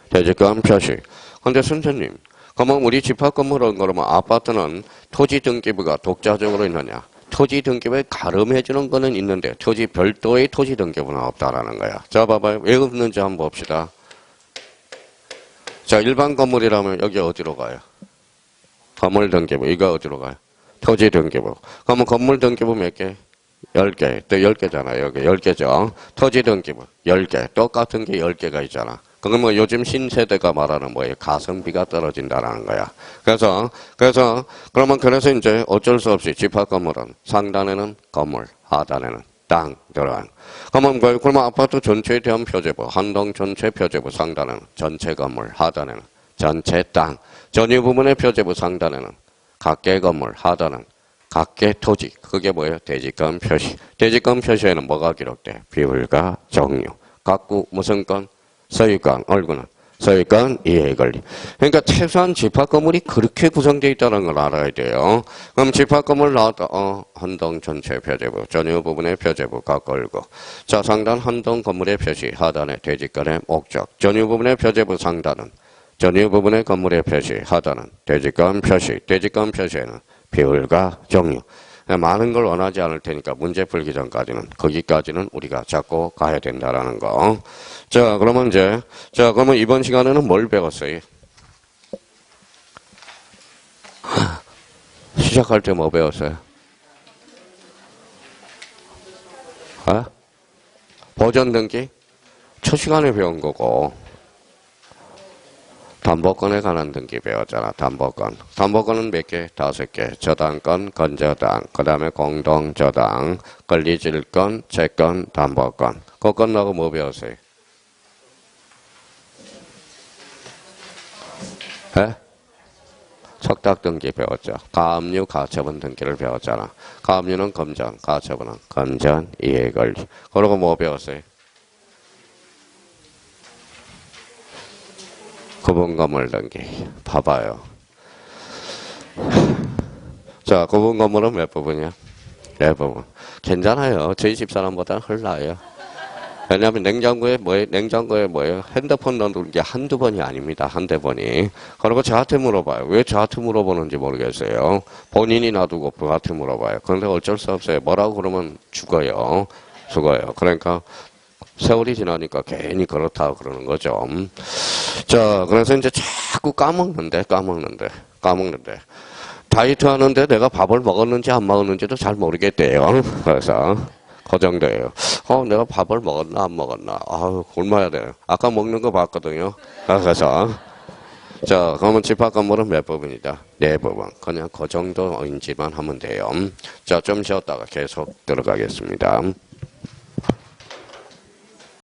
Speaker 1: 대지권 표시. 근데 선생님, 그러면 우리 집합 건물은 그러면 아파트는 토지 등기부가 독자적으로 있느냐? 토지 등기부에 가름해주는 거는 있는데 토지 별도의 토지 등기부는 없다라는 거야. 자, 봐봐요. 왜 없는지 한번 봅시다. 자, 일반 건물이라면 여기 어디로 가요? 건물 등기부. 이거 어디로 가요? 토지 등기부. 그러면 건물 등기부 몇 개? 10개. 또 10개잖아요. 여기 10개죠. 토지 등기부 10개. 똑같은 게 10개가 있잖아. 그러면 요즘 신세대가 말하는 뭐예요? 가성비가 떨어진다라는 거야. 그래서 그래서 이제 어쩔 수 없이 집합 건물은 상단에는 건물, 하단에는 땅 들어간. 그러면 아파트 전체에 대한 표제부, 한 동 전체 표제부 상단에는 전체 건물, 하단에는 전체 땅. 전유 부분의 표제부 상단에는 각계 건물, 하단은 각계 토지. 그게 뭐예요? 대지권 표시. 대지권 표시에는 뭐가 기록돼? 비율과 종류. 각구 무슨 건? 소유권, 얼굴은 소유권, 이해 권리. 그러니까 최소한 집합 건물이 그렇게 구성되어 있다는 걸 알아야 돼요. 그럼 집합 건물 나왔다. 한 동 전체 표제부, 전유 부분의 표제부 각 걸고. 자, 상단 한 동 건물의 표시, 하단의 대지권의 목적. 전유 부분의 표제부 상단은 전유 부분의 건물의 표시, 하단은 대지권 표시. 대지권 표시에는 비율과 종류. 많은 걸 원하지 않을 테니까 문제 풀기 전까지는 거기까지는 우리가 잡고 가야 된다라는 거. 자, 그러면 이번 시간에는 뭘 배웠어요? 시작할 때 뭐 배웠어요? 보전 등기? 첫 시간에 배운 거고. 담보권에 관한 등기 배웠잖아. 담보권. 담보권은 몇 개? 5개. 저당권, 건저당, 그 다음에 공동저당, 권리질권, 채권, 담보권. 그거 끝나고 뭐 배웠어요? 척탁 등기 배웠죠. 가압류, 가처분 등기를 배웠잖아. 가압류는 검전, 가처분은 건전, 이해권리. 그러고 뭐 배웠어요? 구분건물 등기. 봐봐요. 자, 구분건물은 몇 부분이야? 네 부분. 괜찮아요. 저희 집사람보다는 흘러요. 왜냐하면 냉장고에 뭐예요? 핸드폰 넣는 게 한두 번이 아닙니다. 한두 번이. 그리고 저한테 물어봐요. 왜 저한테 물어보는지 모르겠어요. 본인이 놔두고 저한테 물어봐요. 그런데 어쩔 수 없어요. 뭐라고 그러면 죽어요. 그러니까 세월이 지나니까 괜히 그렇다고 그러는 거죠. 자, 그래서 이제 자꾸 까먹는데. 다이어트 하는데 내가 밥을 먹었는지 안 먹었는지도 잘 모르겠대요. 그래서, 그 정도예요. 내가 밥을 먹었나, 안 먹었나. 굶어야 돼요. 아까 먹는 거 봤거든요. 그래서, 자, 그러면 집합 건물은 몇 부분이다? 4부분. 그냥 그 정도인지만 하면 돼요. 자, 좀 쉬었다가 계속 들어가겠습니다.